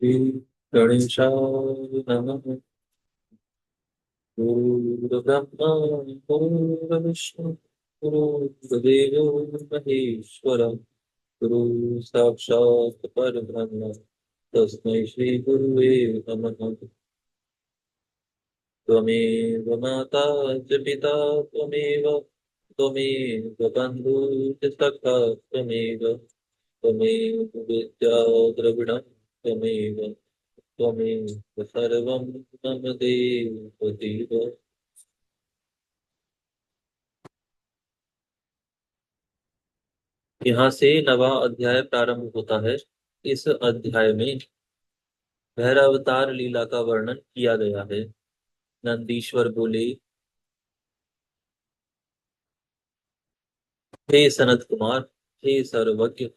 श्री गणेशाय नमः। गुरुर्ब्रह्मा गुरुर्विष्णु गुरुर्देवो महेश्वर गुरु साक्षात् परब्रह्म तस्मै श्री गुरुवे नमः। त्वमेव माता च पिता त्वमेव त्वमेव बन्धुः सखा त्वमेव त्वमेव विद्या द्रविणं त्वमेव त्वमेव सर्वं मम देव देव। यहाँ से नवा अध्याय प्रारंभ होता है। इस अध्याय में भैरवतार लीला का वर्णन किया गया है। नंदीश्वर बोले, हे सनत कुमार, हे सर्वज्ञ,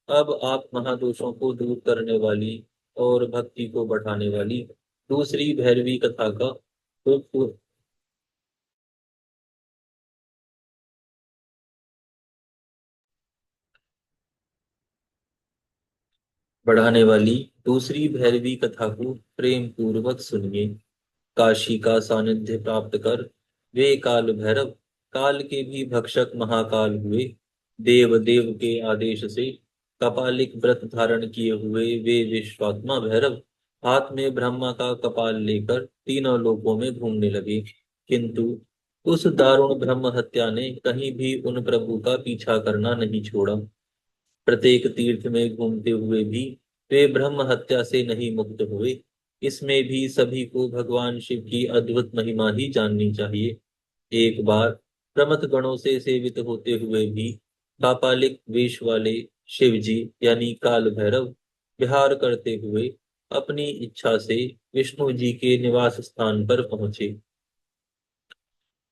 अब आप महादोषों को दूर करने वाली और भक्ति को बढ़ाने वाली दूसरी भैरवी कथा का खूब बढ़ाने वाली दूसरी भैरवी कथा को प्रेम पूर्वक सुनिए। काशी का सानिध्य प्राप्त कर वे काल भैरव, काल के भी भक्षक महाकाल हुए। देव देव के आदेश से कपालिक व्रत धारण किए हुए वे विश्वात्मा भैरव हाथ में ब्रह्मा का कपाल लेकर तीनों लोकों में घूमने लगे। किंतु उस दारुण ब्रह्म हत्या ने कहीं भी उन प्रभु का पीछा करना नहीं छोड़ा। प्रत्येक तीर्थ में घूमते हुए भी वे ब्रह्म हत्या से नहीं मुक्त हुए। इसमें भी सभी को भगवान शिव की अद्भुत महिमा ही जाननी चाहिए। एक बार प्रमथ गणों से सेवित होते हुए भी कापालिक वेश वाले शिव जी यानी काल भैरव विहार करते हुए अपनी इच्छा से विष्णु जी के निवास स्थान पर पहुंचे।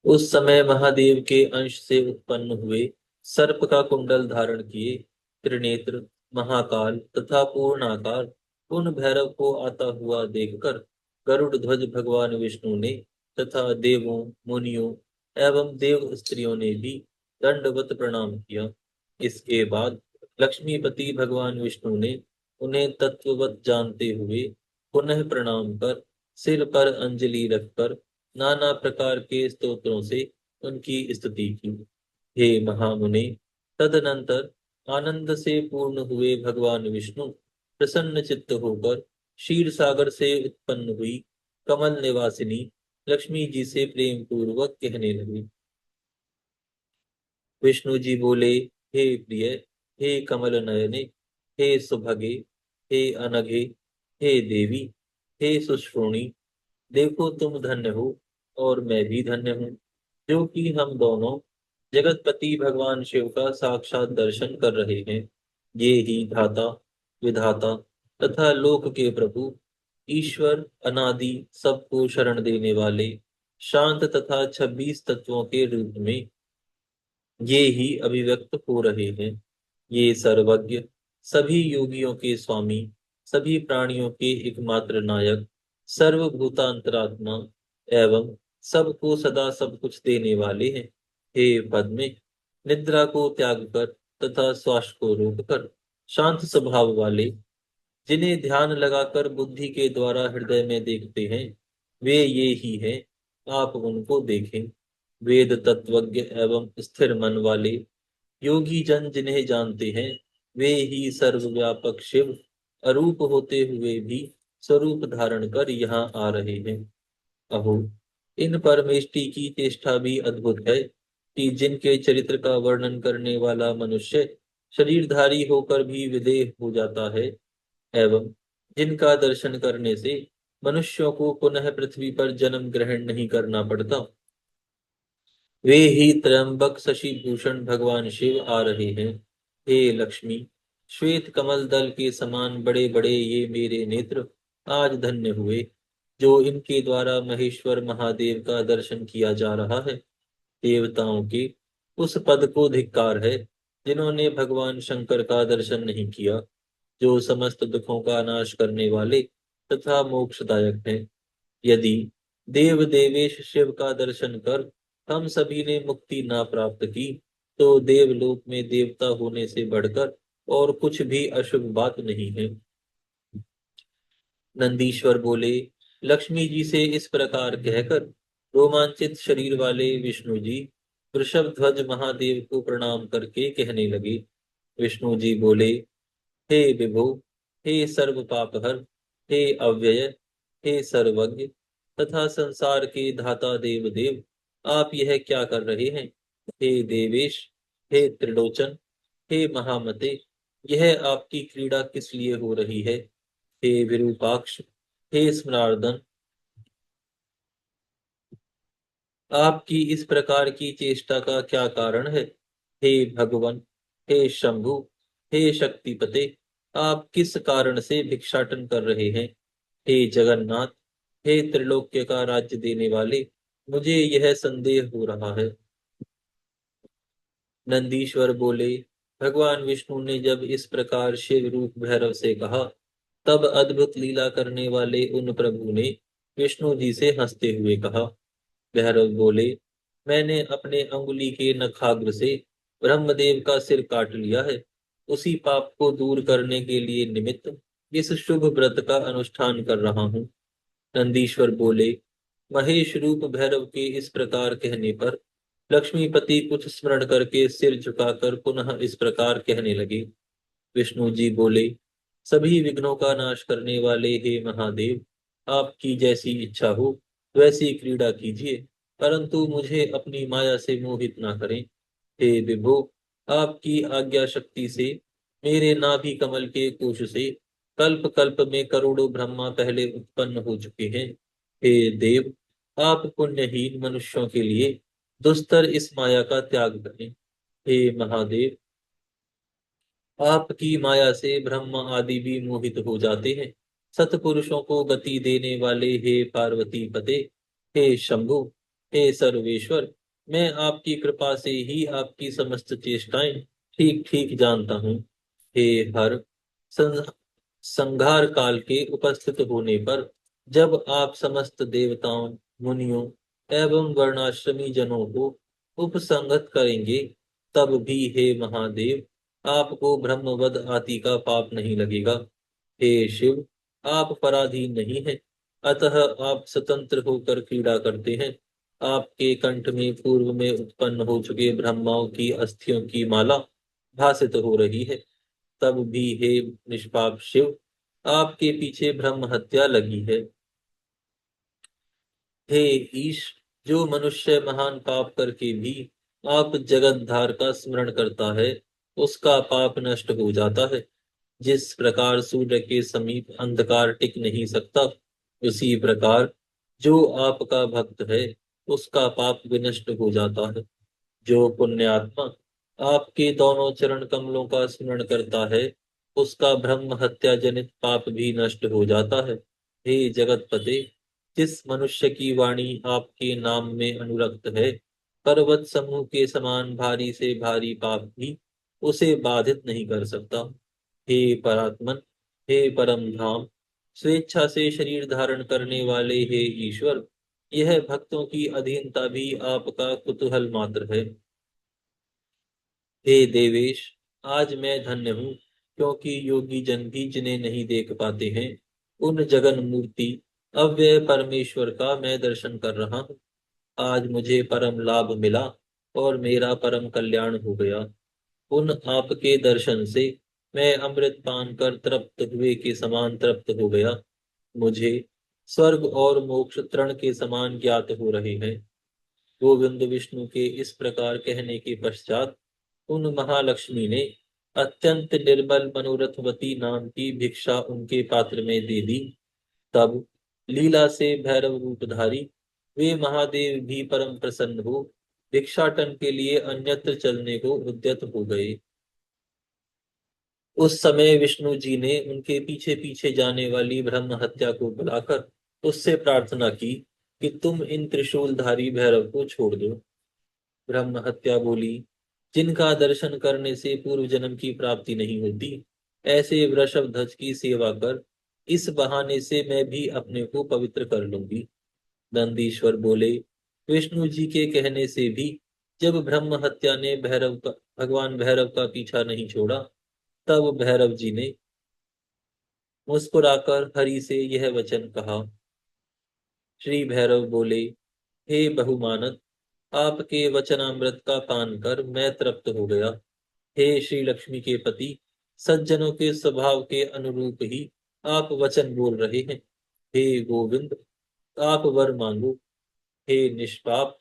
उस समय महादेव के अंश से उत्पन्न हुए सर्प का कुंडल धारण किए त्रिनेत्र महाकाल तथा पूर्णाकार उन भैरव को आता हुआ देखकर गरुड़ ध्वज भगवान विष्णु ने तथा देवों मुनियों एवं देव स्त्रियों ने भी दंडवत प्रणाम किया। इसके बाद लक्ष्मीपति भगवान विष्णु ने उन्हें तत्ववत जानते हुए पुनः प्रणाम कर सिर पर अंजलि रखकर नाना प्रकार के स्तोत्रों से उनकी स्तुति की। हे महामुने, तदनंतर आनंद से पूर्ण हुए भगवान विष्णु प्रसन्न चित्त होकर क्षीर सागर से उत्पन्न हुई कमल निवासिनी लक्ष्मी जी से प्रेम पूर्वक कहने लगे। विष्णु जी बोले, हे प्रिय, हे कमल नयने, हे सुभगे, हे अनघे, हे देवी, हे सुश्रोणी, देखो तुम धन्य हो और मैं भी धन्य हूँ, जो कि हम दोनों जगतपति भगवान शिव का साक्षात दर्शन कर रहे हैं। ये ही धाता विधाता तथा लोक के प्रभु ईश्वर अनादि सबको शरण देने वाले शांत तथा 26 तत्वों के रूप में ये ही अभिव्यक्त हो रहे हैं। ये सर्वज्ञ सभी योगियों के स्वामी सभी प्राणियों के एकमात्र नायक सर्वभूतांतरात्मा एवं सबको सदा सब कुछ देने वाले हैं। हे पद्मे, निद्रा को त्याग कर तथा श्वास को रोक कर शांत स्वभाव वाले जिन्हें ध्यान लगाकर बुद्धि के द्वारा हृदय में देखते हैं वे ये ही हैं। आप उनको देखें। वेद तत्वज्ञ एवं स्थिर मन वाले योगी जन जिन्हें जानते हैं वे ही सर्वव्यापक शिव अरूप होते हुए भी स्वरूप धारण कर यहाँ आ रहे हैं। अहो, इन परमेष्टि की चेष्टा भी अद्भुत है कि जिनके चरित्र का वर्णन करने वाला मनुष्य शरीरधारी होकर भी विदेह हो जाता है एवं जिनका दर्शन करने से मनुष्यों को पुनः पृथ्वी पर जन्म ग्रहण नहीं करना पड़ता वे ही त्र्यंबक शशि भूषण भगवान शिव आ रहे हैं। हे लक्ष्मी, श्वेत कमल दल के समान बड़े बड़े ये मेरे नेत्र आज धन्य हुए जो इनके द्वारा महेश्वर महादेव का दर्शन किया जा रहा है। देवताओं के उस पद को धिक्कार है जिन्होंने भगवान शंकर का दर्शन नहीं किया, जो समस्त दुखों का नाश करने वाले तथा मोक्षदायक हैं। यदि देव देवेश शिव का दर्शन कर हम सभी ने मुक्ति ना प्राप्त की तो देवलोक में देवता होने से बढ़कर और कुछ भी अशुभ बात नहीं है। नंदीश्वर बोले, लक्ष्मी जी से इस प्रकार कहकर रोमांचित शरीर वाले विष्णु जी वृषभ ध्वज महादेव को प्रणाम करके कहने लगे। विष्णु जी बोले, हे विभो, हे सर्व पापहर, हे अव्यय, हे सर्वज्ञ तथा संसार के धाता देव देव, आप यह क्या कर रहे हैं? हे देवेश, हे त्रिलोचन, हे महामते, यह आपकी क्रीड़ा किस लिए हो रही है? हे विरूपाक्ष, हे स्मरार्दन, आपकी इस प्रकार की चेष्टा का क्या कारण है? हे भगवान, हे शंभु, हे शक्तिपते, आप किस कारण से भिक्षाटन कर रहे हैं? हे जगन्नाथ, हे त्रिलोक्य का राज्य देने वाले, मुझे यह संदेह हो रहा है। नंदीश्वर बोले, भगवान विष्णु ने जब इस प्रकार शिव रूप भैरव से कहा, तब अद्भुत लीला करने वाले उन प्रभु ने विष्णु जी से हंसते हुए कहा। भैरव बोले, मैंने अपने अंगुली के नखाग्र से ब्रह्मदेव का सिर काट लिया है। उसी पाप को दूर करने के लिए निमित्त इस शुभ व्रत का अनुष्ठान कर रहा हूँ। नंदीश्वर बोले, महेश रूप भैरव के इस प्रकार कहने पर लक्ष्मीपति कुछ स्मरण करके सिर झुकाकर पुनः इस प्रकार कहने लगे। विष्णु जी बोले, सभी विघ्नों का नाश करने वाले हे महादेव, आपकी जैसी इच्छा हो वैसी क्रीड़ा कीजिए, परंतु मुझे अपनी माया से मोहित ना करें। हे विभो, आपकी आज्ञा शक्ति से मेरे नाभि कमल के कोश से कल्प कल्प में करोड़ों ब्रह्मा पहले उत्पन्न हो चुके हैं। हे देव, आप पुण्यहीन मनुष्यों के लिए दुस्तर इस माया का त्याग करें। हे महादेव, आपकी माया से ब्रह्म आदि भी मोहित हो जाते हैं। सतपुरुषों को गति देने वाले हे पार्वती पते, हे शंभु, हे सर्वेश्वर, मैं आपकी कृपा से ही आपकी समस्त चेष्टाएं ठीक ठीक जानता हूँ। हे हर, सं, संहार काल के उपस्थित होने पर जब आप समस्त देवताओं, मुनियों एवं वर्णाश्रमी जनों को उपसंगत करेंगे, तब भी हे महादेव आपको ब्रह्मवद आदि का पाप नहीं लगेगा। हे शिव, आप पराधीन नहीं हैं, अतः आप स्वतंत्र होकर क्रीड़ा करते हैं। आपके कंठ में पूर्व में उत्पन्न हो चुके ब्रह्माओं की अस्थियों की माला भासित हो रही है। तब भी हे निष्पाप शिव, आपके पीछे ब्रह्म हत्या लगी है। हे ईश, जो मनुष्य महान पाप करके भी आप जगतधार का स्मरण करता है, उसका पाप नष्ट हो जाता है। जिस प्रकार सूर्य के समीप अंधकार टिक नहीं सकता, उसी प्रकार जो आपका भक्त है उसका पाप विनष्ट हो जाता है। जो पुण्यात्मा आपके दोनों चरण कमलों का स्मरण करता है, उसका ब्रह्म हत्या जनित पाप भी नष्ट हो जाता है। हे जगतपते, जिस मनुष्य की वाणी आपके नाम में अनुरक्त है, पर्वत समूह के समान भारी से भारी पाप भी उसे बाधित नहीं कर सकता। हे परात्मन, हे परम धाम, स्वेच्छा से शरीर धारण करने वाले हे ईश्वर, यह भक्तों की अधीनता भी आपका कुतूहल मात्र है। हे देवेश, आज मैं धन्य हूँ, क्योंकि योगी जन भी जिन्हें नहीं देख पाते हैं, उन जगन मूर्ति अव्यय परमेश्वर का मैं दर्शन कर रहा हूँ। आज मुझे परम लाभ मिला और मेरा परम कल्याण हो गया। उन आपके दर्शन से मैं अमृत पान कर तृप्त हुए के समान तृप्त हो गया। मुझे स्वर्ग और मोक्ष तृण के समान ज्ञात हो रहे हैं। गोविंद विष्णु के इस प्रकार कहने के पश्चात उन महालक्ष्मी ने अत्यंत निर्मल मनोरथवती नाम की भिक्षा उनके पात्र में दे दी। तब लीला से भैरव रूपधारी वे महादेव भी परम प्रसन्न हो भिक्षाटन के लिए अन्यत्र चलने को उद्यत हो गए। उस समय विष्णु जी ने उनके पीछे पीछे जाने वाली ब्रह्म हत्या को बुलाकर उससे प्रार्थना की कि तुम इन त्रिशूलधारी भैरव को छोड़ दो। ब्रह्म हत्या बोली, जिनका दर्शन करने से पूर्व जन्म की प्राप्ति नहीं होती, ऐसे वृषभ ध्वज की सेवा कर इस बहाने से मैं भी अपने को पवित्र कर लूंगी। नंदीश्वर बोले, विष्णु जी के कहने से भी जब ब्रह्म हत्या ने भगवान भैरव का पीछा नहीं छोड़ा, तब भैरव जी ने मुस्कुराकर हरि से यह वचन कहा। श्री भैरव बोले, हे बहुमानद, आपके वचनामृत का पान कर मैं तृप्त हो गया। हे श्री लक्ष्मी के पति, सज्जनों के स्वभाव के अनुरूप ही आप वचन बोल रहे हैं। हे गोविंद, आप वर मांगो। हे निष्पाप,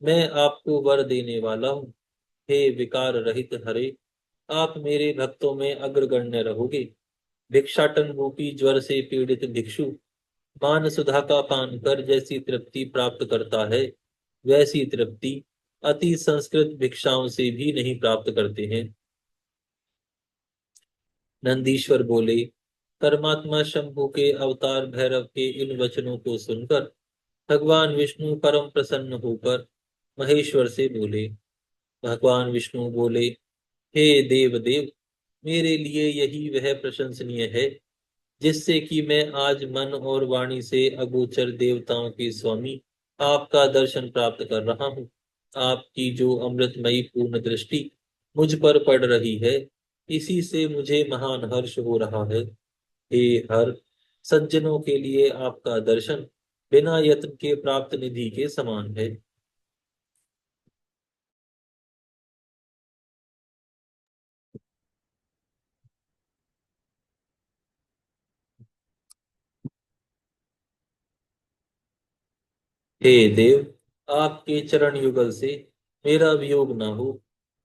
मैं आपको वर देने वाला हूँ। हे विकार रहित हरे, आप मेरे भक्तों में अग्रगण्य रहोगे। भिक्षाटन रूपी ज्वर से पीड़ित भिक्षु पान सुधा का पान कर जैसी तृप्ति प्राप्त करता है, वैसी तृप्ति अति संस्कृत भिक्षाओं से भी नहीं प्राप्त करते हैं। नंदीश्वर बोले, परमात्मा शंभु के अवतार भैरव के इन वचनों को सुनकर भगवान विष्णु परम प्रसन्न होकर महेश्वर से बोले। भगवान विष्णु बोले, हे देव देव, मेरे लिए यही वह प्रशंसनीय है जिससे कि मैं आज मन और वाणी से अगोचर देवताओं के स्वामी आपका दर्शन प्राप्त कर रहा हूँ। आपकी जो अमृतमयी पूर्ण दृष्टि मुझ पर पड़ रही है, इसी से मुझे महान हर्ष हो रहा है। हे हर, सज्जनों के लिए आपका दर्शन बिना यत्न के प्राप्त निधि के समान है। हे देव, आपके चरण युगल से मेरा वियोग न हो।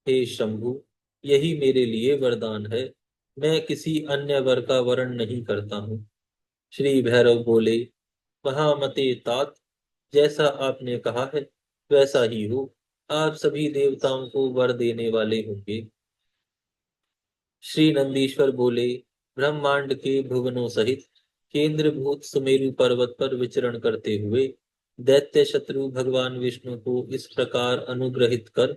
हे शंभु, यही मेरे लिए वरदान है। मैं किसी अन्य वर का वरण नहीं करता हूँ। श्री भैरव बोले, महामते तात, जैसा आपने कहा है वैसा ही हो। आप सभी देवताओं को वर देने वाले होंगे। श्री नंदीश्वर बोले, ब्रह्मांड के भुवनों सहित केंद्रभूत सुमेरु पर्वत पर विचरण करते हुए दैत्य शत्रु भगवान विष्णु को इस प्रकार अनुग्रहित कर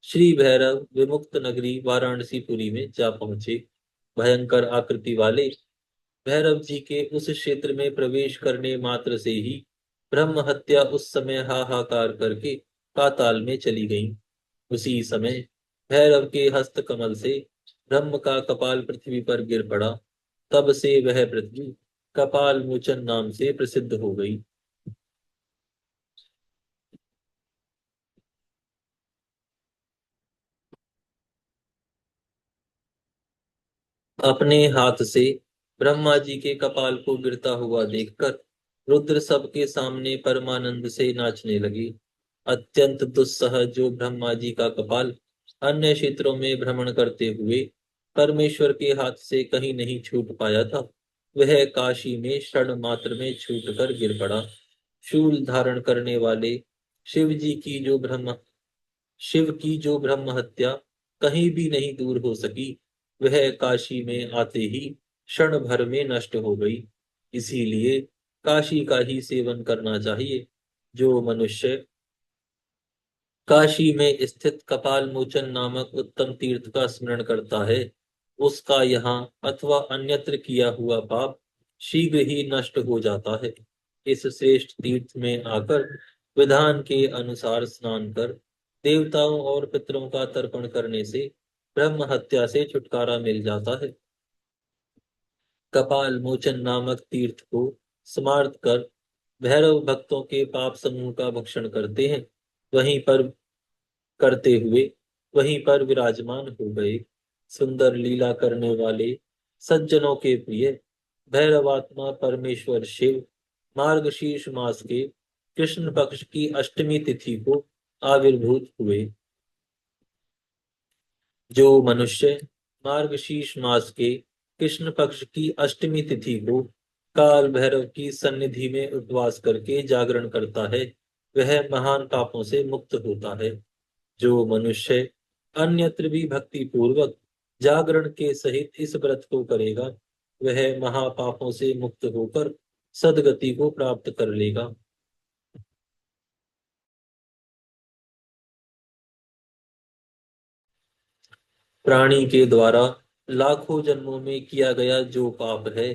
श्री भैरव विमुक्त नगरी वाराणसीपुरी में जा पहुंचे। भयंकर आकृति वाले भैरव जी के उस क्षेत्र में प्रवेश करने मात्र से ही ब्रह्म हत्या उस समय हाहाकार करके पाताल में चली गई। उसी समय भैरव के हस्त कमल से ब्रह्म का कपाल पृथ्वी पर गिर पड़ा। तब से वह पृथ्वी कपाल मोचन नाम से प्रसिद्ध हो गई। अपने हाथ से ब्रह्मा जी के कपाल को गिरता हुआ देखकर रुद्र सबके सामने परमानंद से नाचने लगे। अत्यंत दुस्सह जो ब्रह्मा जी का कपाल अन्य क्षेत्रों में भ्रमण करते हुए परमेश्वर के हाथ से कहीं नहीं छूट पाया था, वह काशी में क्षण मात्र में छूट कर गिर पड़ा। शूल धारण करने वाले शिव जी की जो ब्रह्म शिव की जो ब्रह्म हत्या कहीं भी नहीं दूर हो सकी, वह काशी में आते ही क्षण भर में नष्ट हो गई। इसीलिए काशी का ही सेवन करना चाहिए। जो मनुष्य काशी में स्थित कपाल मोचन नामक उत्तम तीर्थ का स्मरण करता है, उसका यहाँ अथवा अन्यत्र किया हुआ पाप शीघ्र ही नष्ट हो जाता है। इस श्रेष्ठ तीर्थ में आकर विधान के अनुसार स्नान कर देवताओं और पितरों का तर्पण करने से ब्रह्म हत्या से छुटकारा मिल जाता है। कपाल मोचन नामक तीर्थ को स्मार्त कर भैरव भक्तों के पाप समूह का भक्षण करते हैं। वहीं पर करते हुए वहीं पर विराजमान हो गए। सुंदर लीला करने वाले सज्जनों के प्रिय भैरवात्मा परमेश्वर शिव मार्गशीर्ष मास के कृष्ण पक्ष की अष्टमी तिथि को आविर्भूत हुए। जो मनुष्य मार्गशीर्ष मास के कृष्ण पक्ष की अष्टमी तिथि को काल भैरव की सन्निधि में उपवास करके जागरण करता है, वह महान पापों से मुक्त होता है। जो मनुष्य अन्यत्र भी भक्ति पूर्वक जागरण के सहित इस व्रत को करेगा, वह महापापों से मुक्त होकर सदगति को प्राप्त कर लेगा। प्राणी के द्वारा लाखों जन्मों में किया गया जो पाप है,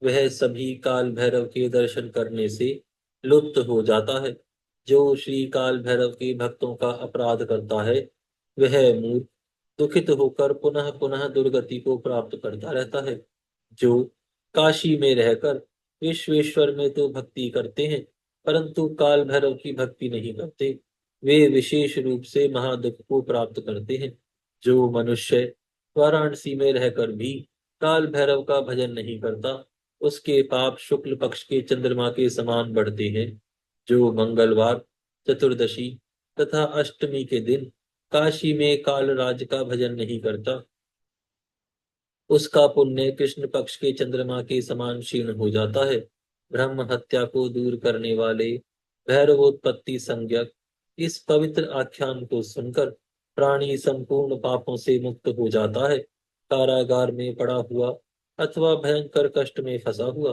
वह सभी काल भैरव के दर्शन करने से लुप्त हो जाता है। जो श्री काल भैरव के भक्तों का अपराध करता है, वह मूर्ख दुखित होकर पुनः पुनः दुर्गति को प्राप्त करता रहता है। जो काशी में रहकर विश्वेश्वर में तो भक्ति करते हैं, परंतु काल भैरव की भक्ति नहीं करते। वे विशेष रूप से महादुख को प्राप्त करते हैं। जो मनुष्य वाराणसी में रहकर भी काल भैरव का भजन नहीं करता, उसके पाप शुक्ल पक्ष के चंद्रमा के समान बढ़ते हैं। जो मंगलवार, चतुर्दशी तथा अष्टमी के दिन काशी में कालराज का भजन नहीं करता, उसका पुण्य कृष्ण पक्ष के चंद्रमा के समान क्षीण हो जाता है। ब्रह्म हत्या को दूर करने वाले भैरवोत्पत्ति संज्ञक इस पवित्र आख्यान को सुनकर प्राणी संपूर्ण पापों से मुक्त हो जाता है। कारागार में पड़ा हुआ अथवा भयंकर कष्ट में फंसा हुआ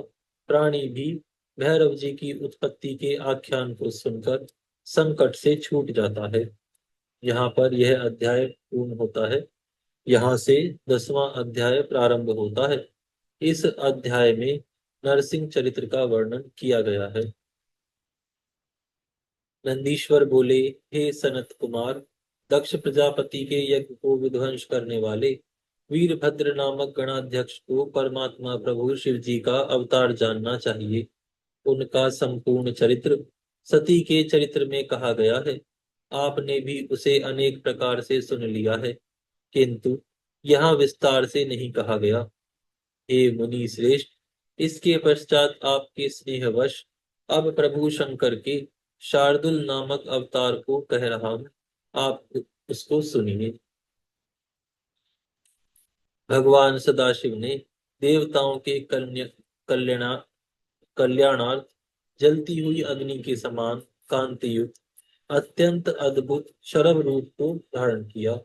प्राणी भी भैरव जी की उत्पत्ति के आख्यान को सुनकर संकट से छूट जाता है। यहाँ पर यह अध्याय पूर्ण होता है। यहाँ से 10वां अध्याय प्रारंभ होता है। इस अध्याय में नरसिंह चरित्र का वर्णन किया गया है। नंदीश्वर बोले, हे सनत कुमार, दक्ष प्रजापति के यज्ञ को विध्वंस करने वाले वीरभद्र नामक गणाध्यक्ष को परमात्मा प्रभु शिव जी का अवतार जानना चाहिए। उनका संपूर्ण चरित्र सती के चरित्र में कहा गया है। आपने भी उसे अनेक प्रकार से सुन लिया है, किंतु यहाँ विस्तार से नहीं कहा गया। हे मुनि श्रेष्ठ, इसके पश्चात आपके स्नेहवश अब प्रभु शंकर के शार्दुल नामक अवतार को कह रहा हूं, आप उसको सुनिए। भगवान सदाशिव ने देवताओं के कल्याणा कल्याणार्थ जलती हुई अग्नि के समान कांति युक्त अत्यंत अद्भुत शरभ रूप को धारण किया।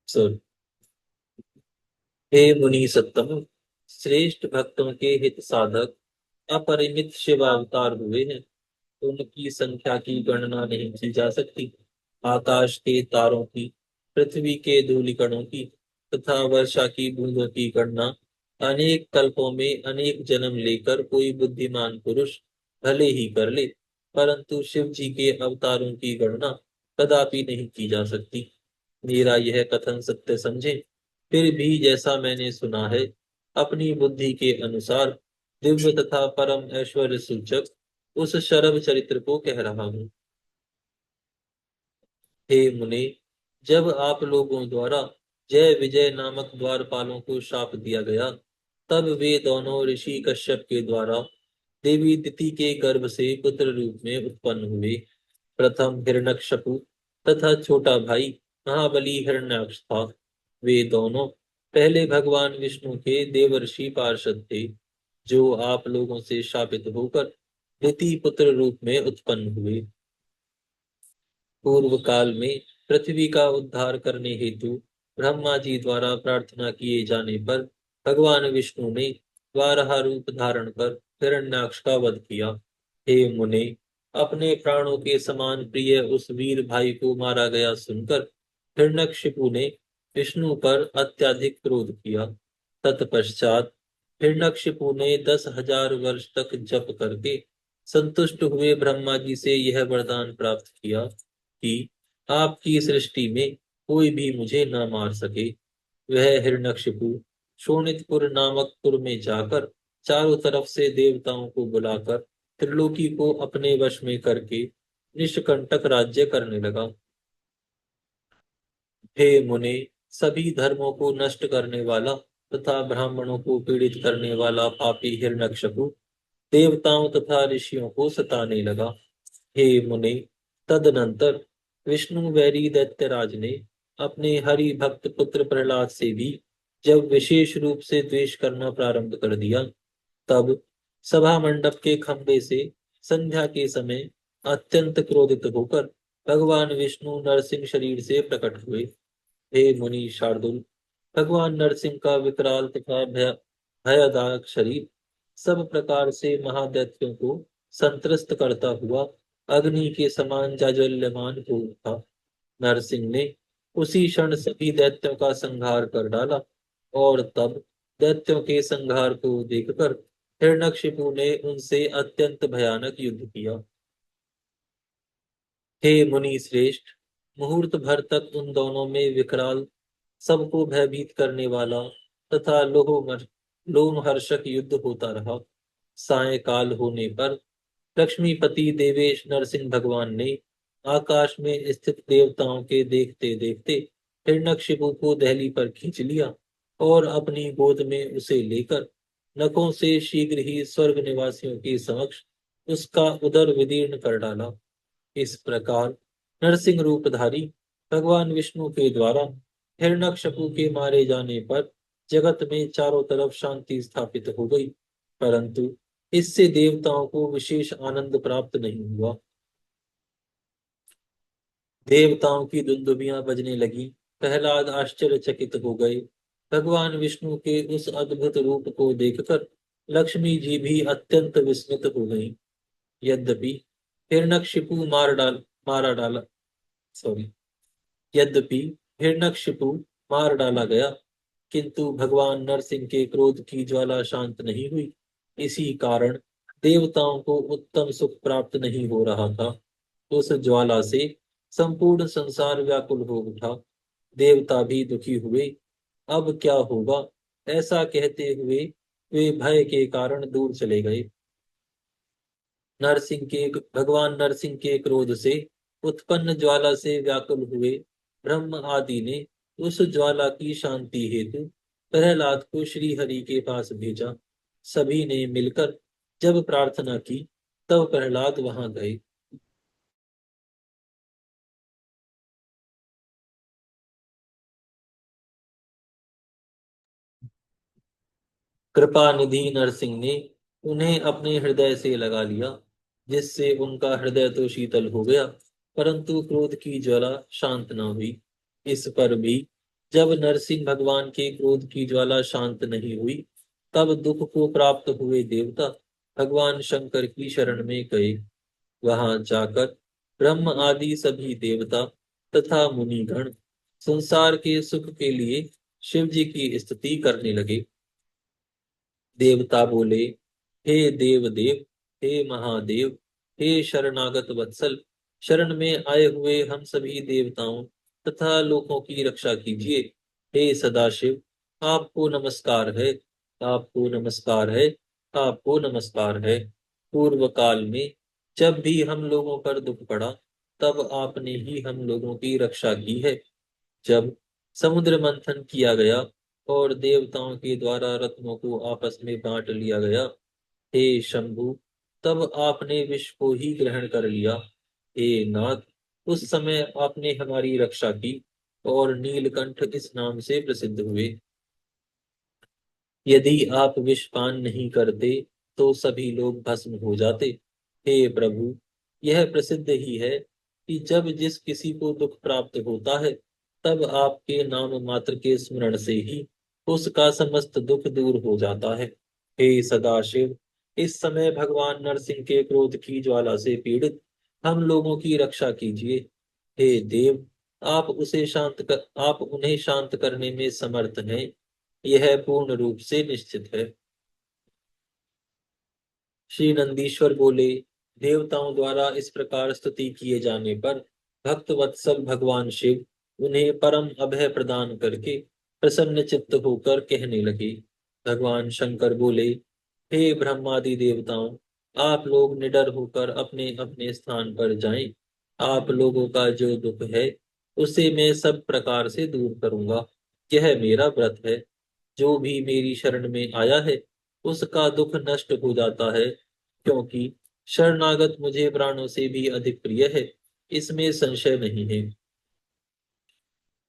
सर, हे मुनि सत्तम, श्रेष्ठ भक्तों के हित साधक अपरिमित शिव अवतार हुए हैं। उनकी संख्या की गणना नहीं की जा सकती। आकाश के तारों की, पृथ्वी के धूलिकणों की तथा वर्षा की बूंदों की गणना अनेक कल्पों में अनेक जन्म लेकर कोई बुद्धिमान पुरुष भले ही कर ले, परंतु शिव जी के अवतारों की गणना कदापि नहीं की जा सकती। मेरा यह कथन सत्य समझे। फिर भी जैसा मैंने सुना है, अपनी बुद्धि के अनुसार दिव्य तथा परम ऐश्वर्य सूचक उस शरभ चरित्र को कह रहा हूँ। हे मुने, जब आप लोगों द्वारा जय विजय नामक द्वारपालों को शाप दिया गया, तब वे दोनों ऋषि कश्यप के द्वारा देवी दिति के गर्भ से पुत्र रूप में उत्पन्न हुए। प्रथम हिरण्यकशिपु तथा छोटा भाई महाबली हिरण्याक्ष था। वे दोनों पहले भगवान विष्णु के देवर्षि पार्षद थे, जो आप लोगों से शापित होकर दिति पुत्र रूप में उत्पन्न हुए। पूर्व काल में पृथ्वी का उद्धार करने हेतु ब्रह्मा जी द्वारा प्रार्थना किए जाने पर भगवान विष्णु ने वाराह रूप धारण कर हिरण्याक्ष का वध किया। हे मुने, अपने प्राणों के समान प्रिय उस वीर भाई को मारा गया सुनकर हिरण्यकशिपु ने विष्णु पर अत्यधिक क्रोध किया। तत्पश्चात हिरण्यकशिपु ने 10,000 वर्ष तक जप करके संतुष्ट हुए ब्रह्मा जी से यह वरदान प्राप्त किया कि आपकी सृष्टि में कोई भी मुझे न मार सके। वह हिरण्यकशिपु शोणितपुर नामक पुर में जाकर चारों तरफ से देवताओं को बुलाकर त्रिलोकी को अपने वश में करके निष्कंटक राज्य करने लगा। हे मुने, सभी धर्मों को नष्ट करने वाला तथा ब्राह्मणों को पीड़ित करने वाला पापी हिरण्यकशिपु देवताओं तथा ऋषियों को सताने लगा। हे मुने, तदनंतर विष्णु वैरी दैत्यराज ने अपने हरि भक्त पुत्र प्रहलाद से भी जब विशेष रूप से द्वेष करना प्रारंभ कर दिया, तब सभा मंडप के खंभे से संध्या के समय अत्यंत क्रोधित होकर भगवान विष्णु नरसिंह शरीर से प्रकट हुए। हे मुनि शार्दुल, भगवान नरसिंह का विकराल तथा भयदायक शरीर सब प्रकार से महादैत्यों को संत्रस्त करता हुआ अग्नि के समान जाज्वल्यमान हो उठा। नरसिंह ने उसी क्षण सभी दैत्यों का संहार कर डाला और तब दैत्यों के संहार को देखकर हिरण्यकशिपु ने उनसे अत्यंत भयानक युद्ध किया। हे मुनि श्रेष्ठ, मुहूर्त भर तक उन दोनों में विकराल सबको भयभीत करने वाला तथा लोमहर्षक युद्ध होता रहा। सायंकाल होने पर लक्ष्मीपति देवेश नरसिंह भगवान ने आकाश में स्थित देवताओं के देखते देखते हिरण्यकशिपु को दहली पर खींच लिया और अपनी गोद में उसे लेकर नखों से शीघ्र ही स्वर्ग निवासियों के समक्ष उसका उदर विदीर्ण कर डाला। इस प्रकार नरसिंह रूपधारी भगवान विष्णु के द्वारा हिरण्यकशिपु के मारे जाने पर जगत में चारों तरफ शांति स्थापित हो गई, परंतु इससे देवताओं को विशेष आनंद प्राप्त नहीं हुआ। देवताओं की दुंदुभियां बजने लगी। प्रहलाद आश्चर्यचकित हो गए। भगवान विष्णु के उस अद्भुत रूप को देखकर लक्ष्मी जी भी अत्यंत विस्मित हो गईं। यद्यपि हिरण्यकशिपु मारा डाला सॉरी यद्यपि हिरण्यकशिपु मार डाला गया, किंतु भगवान नरसिंह के क्रोध की ज्वाला शांत नहीं हुई। इसी कारण देवताओं को उत्तम सुख प्राप्त नहीं हो रहा था। उस ज्वाला से संपूर्ण संसार व्याकुल हो उठा। देवता भी दुखी हुए। अब क्या होगा, ऐसा कहते हुए वे भय के कारण दूर चले गए। भगवान नरसिंह के क्रोध से उत्पन्न ज्वाला से व्याकुल हुए ब्रह्म आदि ने उस ज्वाला की शांति हेतु प्रहलाद को श्री हरि के पास भेजा। सभी ने मिलकर जब प्रार्थना की, तब प्रहलाद वहां गए। कृपा निधि नरसिंह ने उन्हें अपने हृदय से लगा लिया, जिससे उनका हृदय तो शीतल हो गया, परंतु क्रोध की ज्वाला शांत न हुई। इस पर भी जब नरसिंह भगवान के क्रोध की ज्वाला शांत नहीं हुई, तब दुख को प्राप्त हुए देवता भगवान शंकर की शरण में गए। वहां जाकर ब्रह्म आदि सभी देवता तथा मुनिगण संसार के सुख के लिए शिव जी की स्तुति करने लगे। देवता बोले, हे देव देव, हे महादेव, हे शरणागत वत्सल, शरण में आए हुए हम सभी देवताओं तथा लोगों की रक्षा कीजिए। हे सदाशिव, आपको नमस्कार है, आपको नमस्कार है, आपको नमस्कार है। पूर्व काल में जब भी हम लोगों पर दुख पड़ा, तब आपने ही हम लोगों की रक्षा की है। जब समुद्र मंथन किया गया और देवताओं के द्वारा रत्नों को आपस में बांट लिया गया, हे शंभु, तब आपने विष को ही ग्रहण कर लिया। हे नाथ, उस समय आपने हमारी रक्षा की और नीलकंठ इस नाम से प्रसिद्ध हुए। यदि आप विष पान नहीं करते तो सभी लोग भस्म हो जाते। हे प्रभु, यह प्रसिद्ध ही है कि जब जिस किसी को दुख प्राप्त होता है, तब आपके नाम मात्र के स्मरण से ही उसका समस्त दुख दूर हो जाता है। हे सदाशिव, इस समय भगवान नरसिंह के क्रोध की ज्वाला से पीड़ित हम लोगों की रक्षा कीजिए। हे देव, आप उन्हें शांत करने में समर्थ हैं, यह पूर्ण रूप से निश्चित है। श्री नंदीश्वर बोले, देवताओं द्वारा इस प्रकार स्तुति किए जाने पर भक्त वत्सल भगवान शिव उन्हें परम अभय प्रदान करके प्रसन्न चित्त होकर कहने लगे। भगवान शंकर बोले, हे ब्रह्मादि देवताओं, आप लोग निडर होकर अपने अपने स्थान पर जाएं। आप लोगों का जो दुख है, उसे मैं सब प्रकार से दूर करूंगा। यह मेरा व्रत है। जो भी मेरी शरण में आया है, उसका दुख नष्ट हो जाता है, क्योंकि शरणागत मुझे प्राणों से भी अधिक प्रिय है, इसमें संशय नहीं है।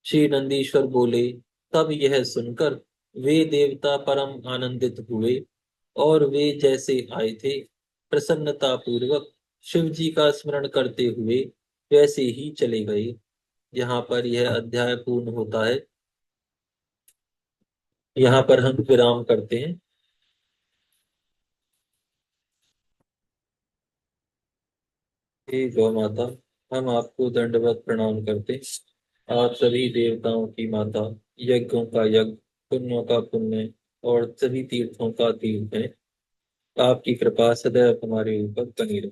श्री नंदीश्वर बोले, तब यह सुनकर वे देवता परम आनंदित हुए और वे जैसे आए थे प्रसन्नता पूर्वक शिव जी का स्मरण करते हुए वैसे ही चले गए। यहाँ पर यह अध्याय पूर्ण होता है। यहाँ पर हम विराम करते हैं। हे गौ माता, हम आपको दंडवत प्रणाम करते हैं। आप सभी देवताओं की माता, यज्ञों का यज्ञ, पुण्यों का पुण्य और सभी तीर्थों का तीर्थ है। आपकी कृपा सदैव हमारे ऊपर बनी रहे।